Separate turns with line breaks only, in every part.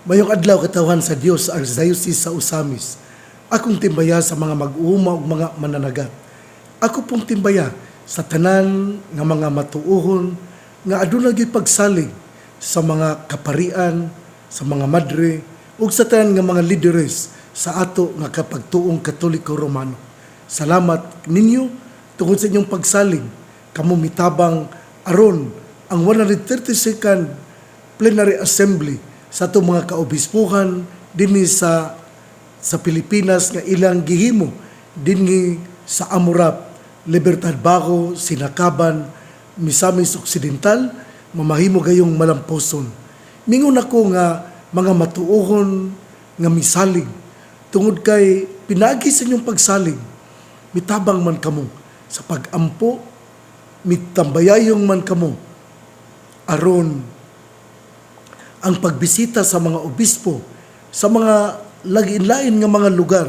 Mayong adlaw katawan sa Dios Archdiocese sa Usamis. Akong timbaya sa mga mag-uuma ug mga mananagat. Ako pong timbaya sa tanan nga mga matuohon nga aduna gyud pagsalig sa mga kaparian, sa mga madre ug sa tanan nga mga lideres sa ato nga kapagtuong Katoliko Romano. Salamat ninyo tungod sa inyong pagsalig. Kamo mitabang aron ang 132nd Plenary Assembly sa itong mga kaobispuhan dinhi sa Pilipinas nga ilang gihimo dinhi sa Amurab, Libertad Bago, Sinakaban, Misamis Occidental, mamahimo gayong malamposon. Mingon ako nga mga matuohon nga misalig tungod kay pinagi sa inyong pagsalig, mitabang man kamo sa pag-ampo, mitambayayong man kamo aron ang pagbisita sa mga obispo, sa mga lain-lain nga mga lugar,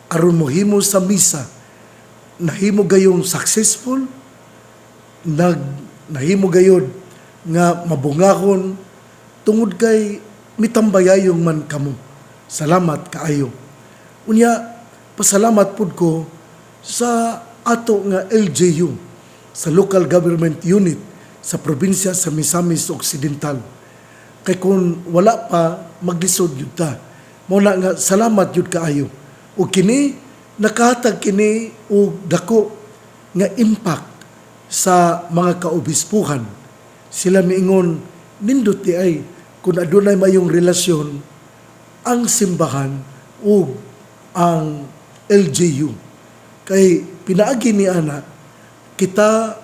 aron mohimo sa misa, nahimo gayong successful, nahimo gayod nga mabungahon, tungod kay mitambayayong man kamo. Salamat kaayo. Unya, pasalamat pud ko sa ato nga LGU, sa Local Government Unit sa probinsya sa Misamis Occidental. Kay kung wala pa, maglisod yun ta. Muna nga, salamat yun kaayo. O kini, nakahatag kini o dako nga impact sa mga kaobispuhan. Sila miingon, nindot di ay, kung adunay mayong relasyon, ang simbahan o ang LGU. Kay pinaagi ni ana, kita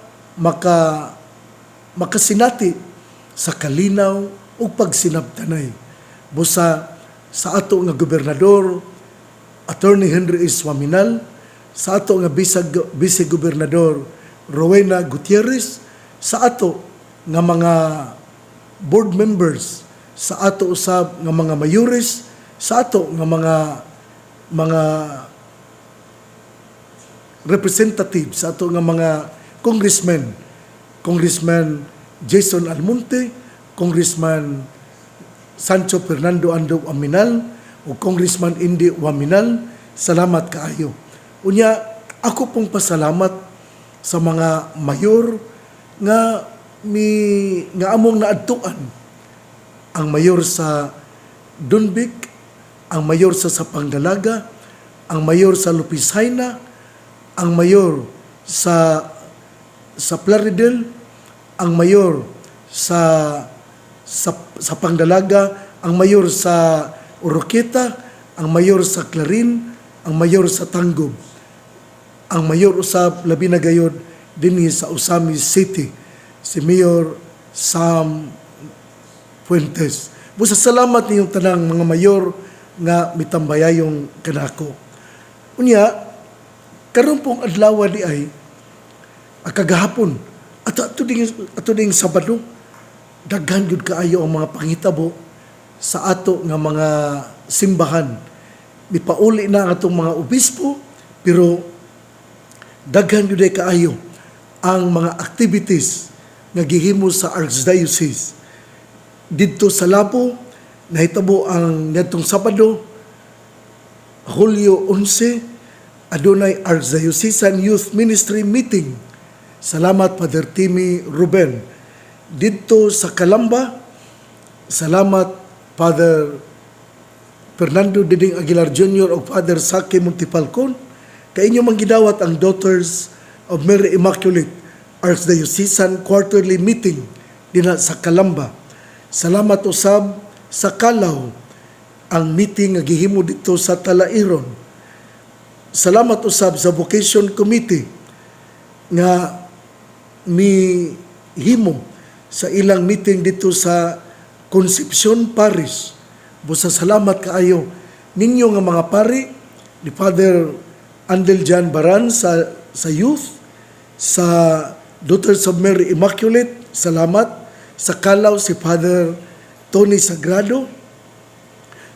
makasinati sa kalinaw o pagsinabtanay. Busa sa ato nga gobernador, Attorney Henry S. Waminal, sa ato nga vice-gobernador Rowena Gutierrez, sa ato nga mga board members, sa ato usab nga mga mayores, sa ato nga mga representative, sa ato nga mga Congressman Jason Almonte, Congressman Sancho Fernando Ando Waminal o Congressman Indy Waminal, salamat kaayo. Unya, ako pong pasalamat sa mga mayor nga among naadtuan. Ang mayor sa Dunbic, ang mayor sa Sapangdalaga, ang mayor sa Lupisaina, ang mayor sa Plaridel, ang mayor sa Pangdalaga, ang mayor sa Oroqueta, ang mayor sa Clarin, ang mayor sa Tanggob, ang mayor usab labi na gayod dinhi sa Usamis City, si Mayor Sam Fuentes. Busa salamat niyong tanang mga mayor nga mitambayayong kanako. Unya, karon pong adlaw di ay kagahapon ato ding Sabado, daghan gyud kaayo ang mga pangitabo sa ato nga mga simbahan. Mipauli na ang atong mga obispo, pero daghan gyud kaayo ang mga activities nga gihimo sa Archdiocese. Didto sa Lapu, nahitabo ang nitong Sabado, Hulyo 11, adunay Archdiocesan Youth Ministry Meeting. Salamat Father Timmy Ruben. Dito sa Calamba, salamat Father Fernando Diding Aguilar Jr. o Father Saki Montipalcon. Kay inyo mang gidawat ang Daughters of Mary Immaculate Archdiocesan Quarterly Meeting dinha sa Calamba. Salamat usab sa Calaw, ang meeting nga gihimo dito sa Talairon. Salamat usab sa Vocation Committee nga mihimo sa ilang meeting dito sa Concepcion Parish. Busa salamat kaayo ninyo nga mga pari, ni Father Andel Jan Baran sa youth, sa Daughters of Mary Immaculate, salamat. Sa Calaw si Father Tony Sagrado,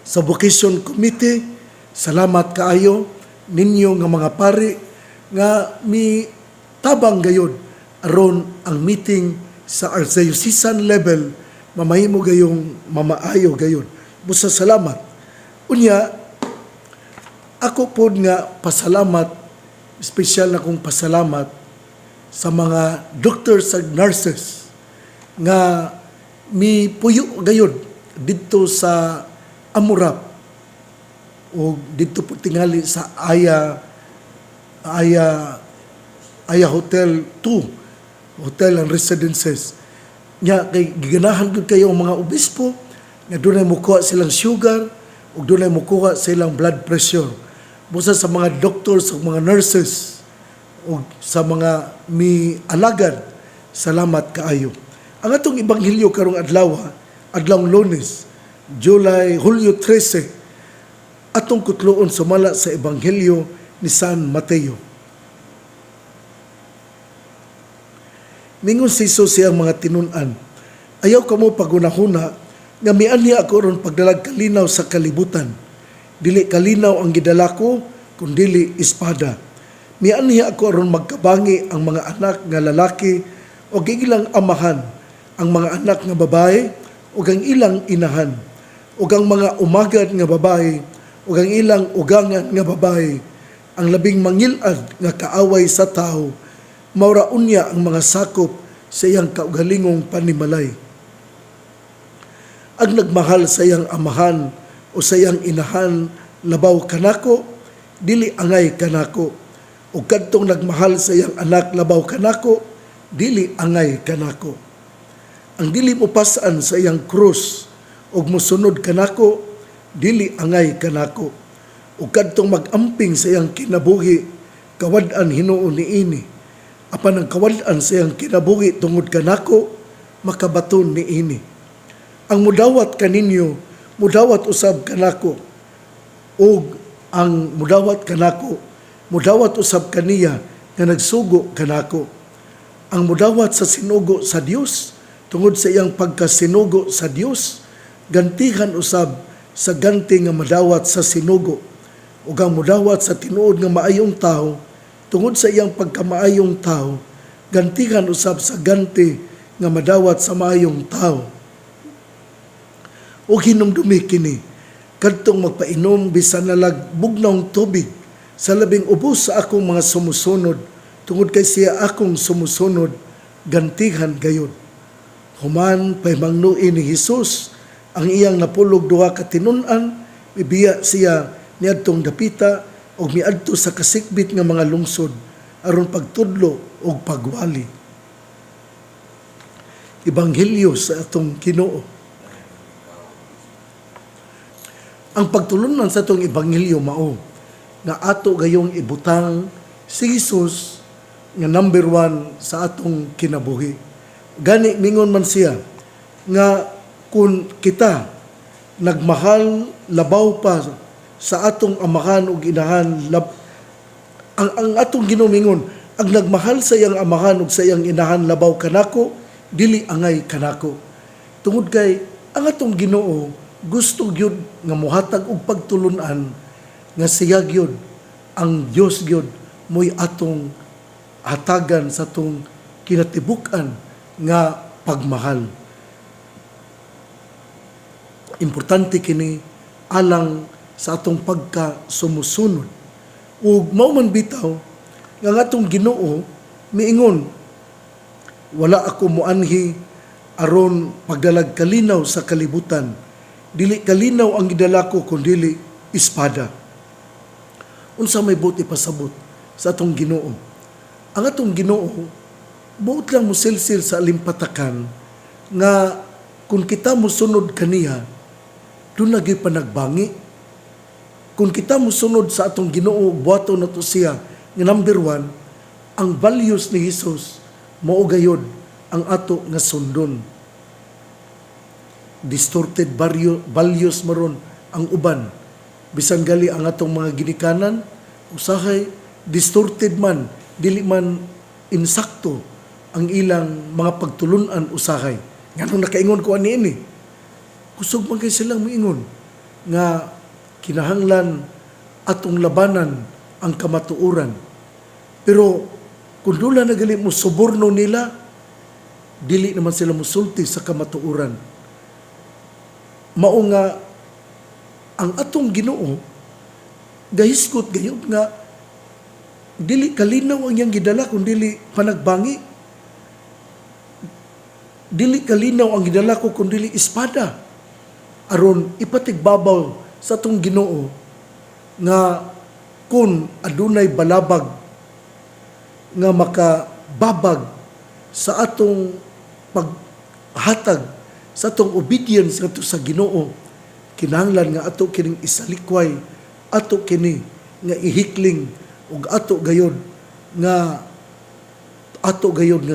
sa Vocation Committee, salamat kaayo ninyo nga mga pari nga mi tabang gayod aron ang meeting sa archdiocesan level mamahimo gayong mamaayo gayon. busa salamat. Unya, ako po nga pasalamat, espesyal na kong pasalamat sa mga doctors and nurses nga mi puyo gayud dito sa Amurap o dito po tingali sa Aya Hotel 2, Hotel and Residences. Nya kay giganahan gud kayo ang mga obispo nga dunay mokuha silang sugar ug dunay mokuha silang blood pressure. Busa sa mga doctors ug mga nurses ug sa mga mialagad, salamat kaayo. Ang atong ebanghelyo karong adlawng Lunes, Hulyo 13, atong kutloon sumala sa ebanghelyo ni San Mateo. Mingon si Jesus siyang mga tinun-an, ayaw kamo pagunahuna nga mianhi ako ron pagdalag kalinaw sa kalibutan. Dili kalinaw ang gidala ko, kundili espada. Mianhi ako ron magkabangi ang mga anak nga lalaki o ilang amahan, ang mga anak nga babae o ang ilang inahan, o ang mga umagad nga babae o ang ilang ugangan nga babae, ang labing mangilad nga kaaway sa tao, maura unya ang mga sakop sa iyang kaugalingong panimalay. Ang nagmahal sa iyang amahan o sa iyang inahan labaw kanako, dili angay kanako. O kadtong nagmahal sa iyang anak labaw kanako, dili angay kanako. Ang dili mo pasaan sa iyang krus o musunod kanako, dili angay kanako. O kadtong magamping sa iyang kinabuhi, kawad-an hinuon niini. Apan ang kawad-an sa iyang kinabuhi tungod kanako, makabaton niini. Ang mudawat kaninyo, mudawat usab kanako. O ang mudawat kanako, mudawat usab kaniya nga nagsugo kanako. Ang mudawat sa sinugo sa Dios tungod sa iyang pagkasinugo sa Dios, gantihan usab sa ganti nga madawat sa sinugo. Ug ang mudawat sa tinuod nga maayong tao tungod sa iyang pagkamaayong tao, gantihan usab sa ganti nga madawat sa maayong tao. O hinumdumi kini, kadtong magpainom bisan nalag bugnawng tubig sa labing ubos sa akong mga sumusunod, tungod kay siya akong sumusunod, gantihan gayon. Human pahimangnuin ni Jesus ang iyang napulog duha ka tinun-an, bibiya siya niadtong dapita o miadto sa kasikbit nga mga lungsod aron pagtudlo o pagwali. Ebanghelyo sa atong Ginoo. Ang pagtulunan sa atong ebanghelyo mao nga ato gayong ibutang si Jesus nga number 1 sa atong kinabuhi. Gani mingon man siya nga kung kita nagmahal labaw pa sa atong amahan ug inahan, ang atong ginumingon, ang nagmahal sa iyang amahan ug sa iyang inahan labaw kanako, dili angay kanako. Tungod kay ang atong Ginoo gusto gyud nga mohatag og pagtulunan nga siya gyud ang Dios gyud moy atong hatagan sa atong kinatibuk-an nga pagmahal. Importante kini alang sa atong pagka-sumusunod. Ug mao man bitaw nga atong Ginoo miingon, wala ako moanhi aron pagdalag kalinaw sa kalibutan. Dili kalinaw ang gidala ko kundi espada. Unsa may buti pasabot sa atong Ginoo? Ang atong Ginoo buot lang musilsil sa alimpatakan nga kung kita mosunod kaniya, doon lagi pa nagbangi. Kung kita mosunod sa atong Ginoo, buhaton nato siya nga number 1, ang values ni Jesus mao gayud ang ato nga sundon. Distorted values maron ang uban. Bisan gali ang atong mga ginikanan, usahay distorted man, dili man insakto ang ilang mga pagtulunan usahay. Nganong nakaingon ko ani ini? Kusog man kay silang moingon nga kinahanglan atong labanan ang kamatuoran. Pero kung dula na gali mo suborno nila, dili naman sila musulti sa kamatuoran. Mao nga ang atong Ginoo gahiskot gayud nga dili kalinaw ang iyang gidala kun dili panagbangi. Dili kalinaw ang gidala ko kun dili espada. Aron ipatigbabaw sa atong Ginoo nga kun adunay balabag nga makababag sa atong paghatag sa atong obedience ngadto sa Ginoo, kinahanglan nga ato kining isalikway, ato kini nga ihikling ug ato gayud nga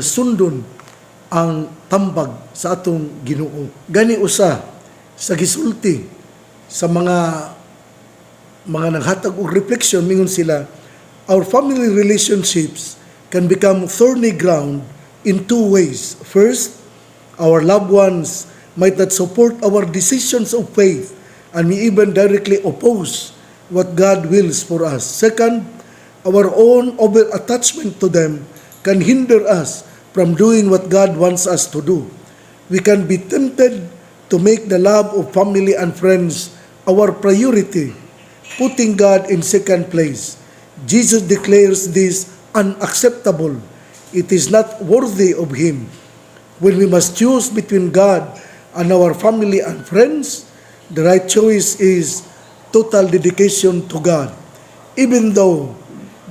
sundon ang tambag sa atong Ginoo. Gani usa sa gisulti sa mga naghatag og reflection, mingon sila, our family relationships can become thorny ground in two ways. First, our loved ones might not support our decisions of faith and may even directly oppose what God wills for us. Second, our own over-attachment to them can hinder us from doing what God wants us to do. We can be tempted to make the love of family and friends our priority, putting God in second place. Jesus declares this unacceptable. It is not worthy of Him. When we must choose between God and our family and friends, the right choice is total dedication to God. Even though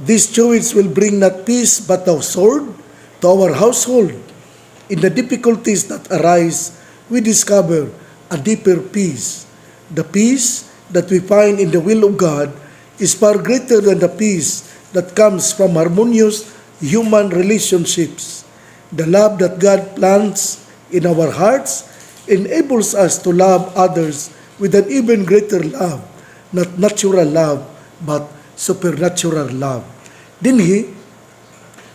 this choice will bring not peace but a sword to our household, in the difficulties that arise, we discover a deeper peace. The peace that we find in the will of God is far greater than the peace that comes from harmonious human relationships. The love that God plants in our hearts enables us to love others with an even greater love, not natural love, but supernatural love. Dinhi,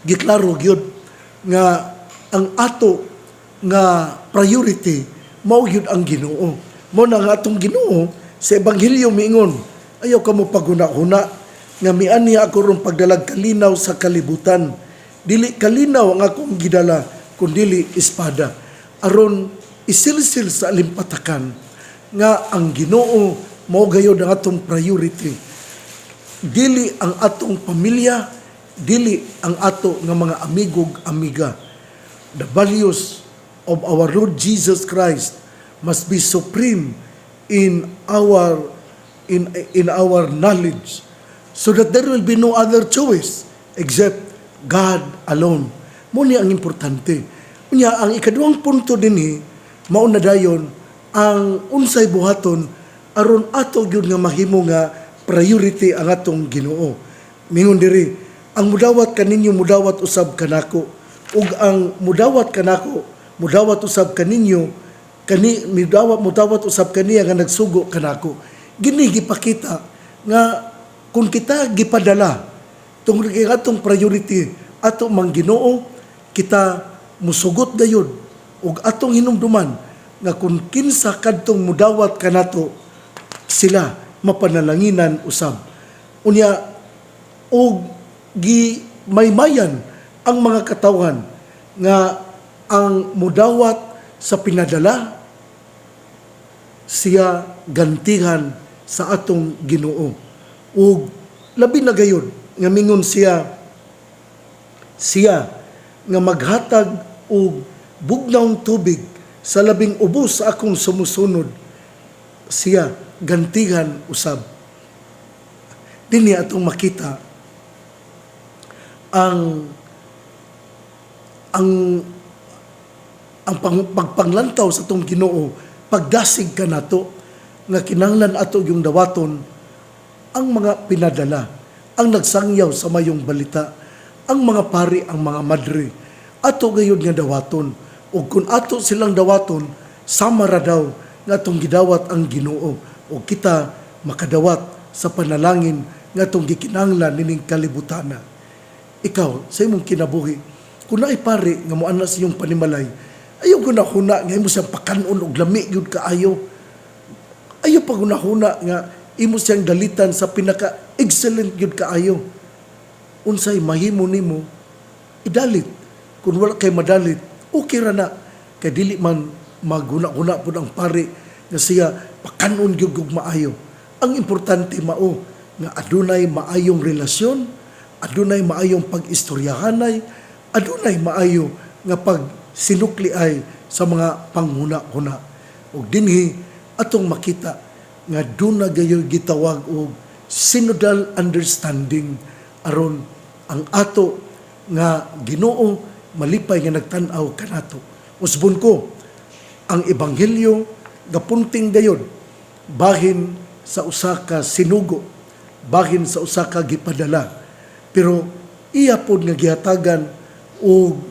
giklaro gyud nga ang ato nga priority mao gyud ang Ginoo. Mao na nga atong Ginoo sa Ebanghelyo miingon, ayaw ka mo paghuna-huna nga miani ako rong pagdalag kalinaw sa kalibutan. Dili kalinaw ang akong gidala kundi espada. Aron isilsil sa alimpatakan nga ang Ginoo mao gayud ang atong priority. Dili ang atong pamilya, dili ang ato nga mga amigog amiga. The values of our Lord Jesus Christ must be supreme in our knowledge, so that there will be no other choice except God alone. Muna ang importante. Unya ang ikaduhang punto dinhi mao na dayon ang unsay buhaton aron ato gyud nga mahimo nga priority ang atong Ginoo. Mingon diri, ang mudawat kaninyo mudawat usab kanako, ug ang mudawat kanako mudawat usab kaninyo mudawat usab kaniya nga nagsugo kanako. Gini gipakita nga kung kita gipadala tungod kay atong priority ato mang Ginoo, kita musugot gayud ug atong hinumduman nga kung kinsa kadtong mudawat kanato sila mapanalanginan usab. Unya og maymayan ang mga katawhan nga ang mudawat sa pinadala siya gantihan sa atong Ginoo. Ug labi na gayud nga mingon siya nga maghatag og bugnawng tubig sa labing ubos sa akong sumusunod, siya gantihan usab. Dinhi atong makita ang pagpanglantaw sa atong Ginoo, pagdasig ka nato nga kinahanglan ato yung dawaton ang mga pinadala, ang nagsangyaw sa mayong balita, ang mga pari, ang mga madre, ato gayud nga dawaton. Ug kung ato silang dawaton, sama ra daw nga atong gidawat ang Ginoo, o kita makadawat sa panalangin nga atong gikinahanglan nining kalibutana. Ikaw, sa imong kinabuhi, kung naay pari nga moana sa iyong panimalay, ayaw ko na huna nga imo siyang pakanon og lami gyud kaayo. Ayaw pa huna nga imo siyang dalitan sa pinaka-excellent gyud kaayo. Unsay mahimo nimo, idalit. Kung wala kay madalit, okay ra na. Kay dili man maghuna-huna pud ang pari nga siya pakanon gyud og maayo. Ang importante mao nga adunay maayong relasyon, adunay maayong pag-istoryahanay, adunay maayo nga pagsinukliay sa mga panghuna-huna. Ug dinhi atong makita nga duna gayoy gitawag og synodal understanding aron ang ato nga Ginoo malipay nga nagtan-aw kanato. Usbon ko, ang ebanghelyo gapunting gayod bahin sa usa ka sinugo, bahin sa usa ka gipadala. Pero iya pod nga gihatagan og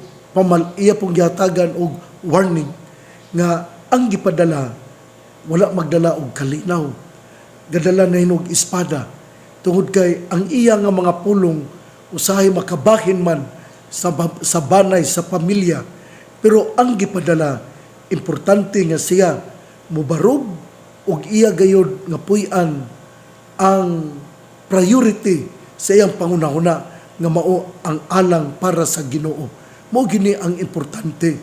iya pong gihatagan og warning nga ang gipadala wala magdala og kalinaw. Gadala na hinog espada tungod kay ang iya nga mga pulong usahay makabahin man sa banay sa pamilya. Pero ang gipadala importante nga siya mubarog ug iya gayod nga puy-an ang priority sa iyang pangunahuna nga mao ang alang para sa Ginoo. Mao gini ang importante.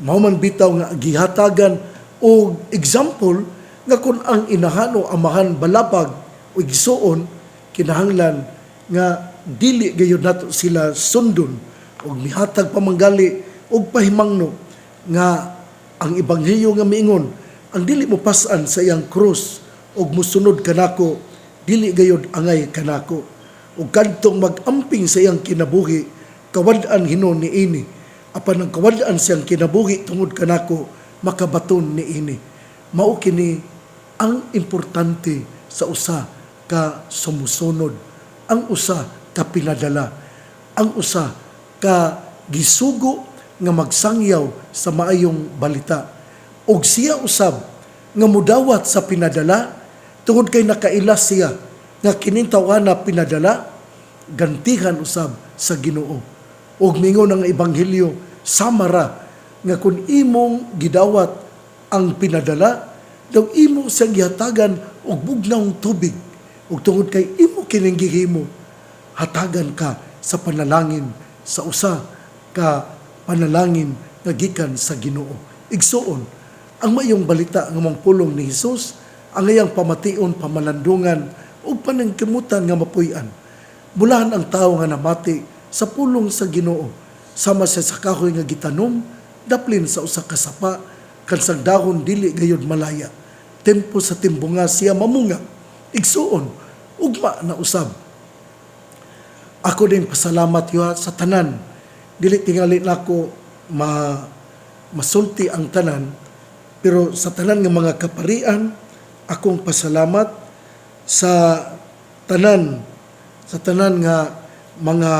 Mao man bitaw nga gihatagan og example nga kung ang inahan o amahan balabag o igsuon kinahanglan nga dili gayud nato sila sundon og mihatag pamanggali og pahimangno nga ang ebanghelyo nga miingon ang dili mo pasan sa iyang krus ug musunod kanako dili gayud angay kanako ug kadtong mag-amping sa iyang kinabuhi kawad-an hinon niini apan ang kawad-an siyang kinabuhi tungod kanako makabaton niini. Mao kini ang importante sa usa ka sumusunod, ang usa ka pinadala, ang usa ka gisugo nga magsangyaw sa maayong balita. Og siya usab nga mudawat sa pinadala tungod kay nakailas siya nga kining tawana pinadala gantihan usab sa Ginoo. Og mingon ang ebanghelyo samara nga kun imong gidawat ang pinadala daw imo siyang gihatagan og bugnawng tubig ug tungod kay imo kining gihimo hatagan ka sa panalangin sa usa ka panalangin nga gikan sa Ginoo. Igsuon ang mayong balita nga mangpulong ni Hesus, ang iyang pamation, pamalandungan ug panangkimutan nga mapuy-an. Mulahan ang tawo nga namati sa pulong sa Ginoo, sama siya sa kahoy nga gitanom, daplin sa usa ka sapa, kansang dahon dili gayud malaya. Tempo sa timbunga siya mamunga. Igsuon, ugma na usab. Ako din pasalamat yo sa tanan. Dili tingali nako masulti ang tanan. Pero sa tanan nga mga kaparian, akong pasalamat sa tanan nga mga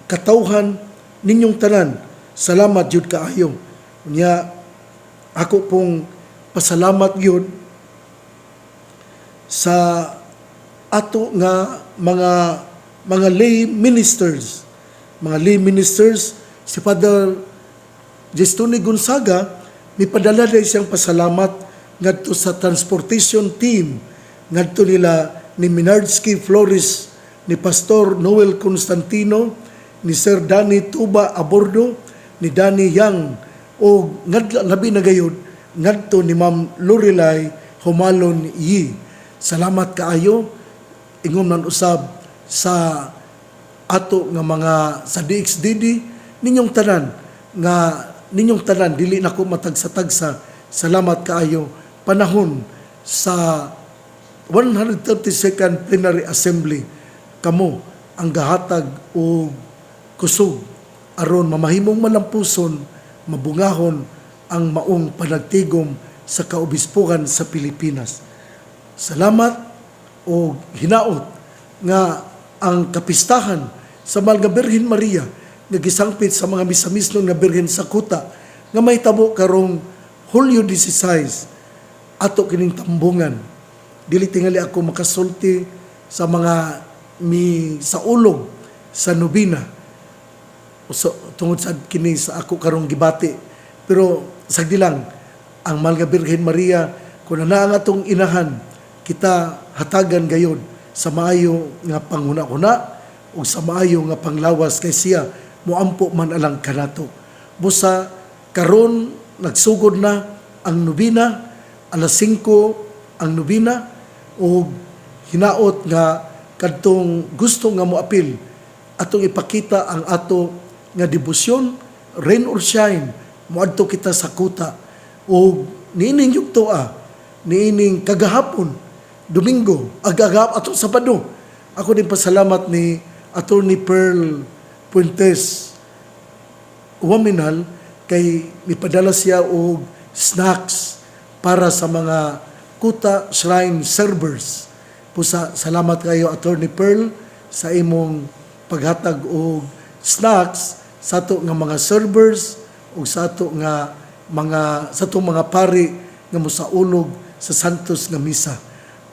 katawhan ninyong tanan. Salamat jud kaayo. Unya ako pong pasalamat yun sa ato nga mga lay ministers. Mga lay ministers, si Father Jestoni Gonzaga, may padala na siyang pasalamat ngadto sa transportation team ngadto nila ni Minardsky Flores, ni Pastor Noel Constantino, ni Sir Danny Tuba Abordo, ni Danny Yang, o labi na gayud ngadto ni Ma'am Lorelai Humalon Yi. Salamat kaayo ingom nan usab sa ato nga mga sa DXDD ninyong tanan dili nako matagsa-tagsa. Salamat kaayo panahon sa 132nd Plenary Assembly kamo ang gahatag o kusog aron mamahimong malampuson mabungahon ang maong panagtigom sa kaobispuhan sa Pilipinas. Salamat o hinaot nga ang kapistahan sa Mahal nga Birhen Maria nagisangpit sa mga misamisnon nga Birhen sa Kuta nga may tabo karong Hulyo 16 ato kining tambungan. Dili tingali ako makasulti sa mga sa ulog sa nobina tungod sa kini sa ako karong gibati. Pero sagdi lang ang Mahal nga Birhen Maria kun ana ang atong inahan kita hatagan gayod sa maayo nga panghuna-huna o sa maayo nga panglawas kay siya muampo man alang kanato. Busa karon nagsugod na ang nobina alas 5 ang nobina o hinaot nga kadtong gusto nga moapil atong ipakita ang ato nga debosyon, rain or shine, moadto kita sa kuta o niining yugtoa, niining kagahapon, Domingo, agagap atong Sabado. Ako din pasalamat ni Attorney Pearl Puentes Uwaminal kay mipadala siya og snacks para sa mga kuta shrine servers. Salamat kayo Attorney Pearl sa imong paghatag og snacks sa ato nga mga servers ug sa ato nga mga pari nga mosaulog sa Santos nga misa.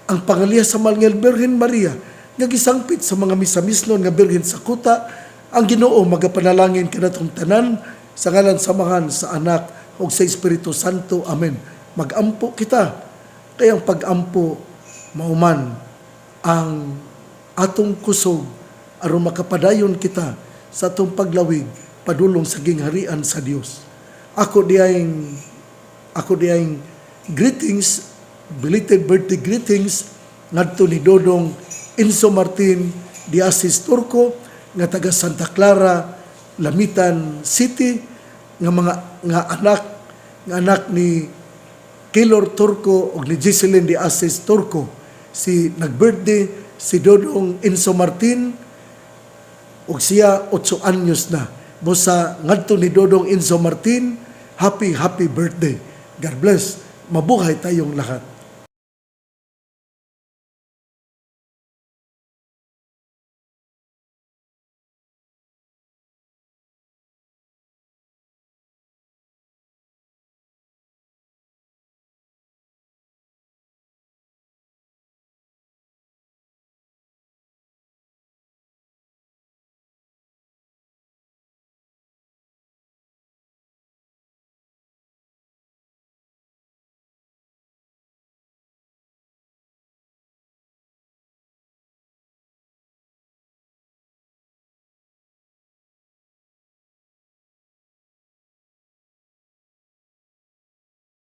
Ang pangaliha sa Malngel Birhen Maria nga gisangpit sa mga misa misnon nga birhen sa kuta, ang Ginoo magapanalangin kanatong tanan sa ngalan samahan sa Anak ug sa Espiritu Santo. Amen. Magampo kita. Kay ang pag-ampo mauman ang atong kusog aron makapadayon kita sa atong paglawig padulong sa gingharian sa Dios. Ako diayng greetings, belated birthday greetings ngadto ni Dodong Enzo Martin Diasis Turco nga taga Santa Clara, Lamitan City, nga anak ni Kilor Turco ug ni Giseline Diasis Turco. Nag-birthday si Dodong Enzo Martin ug siya 8 anyos na. Busa ngadto ni Dodong Enzo Martin, happy birthday. God bless. Mabuhay tayong lahat.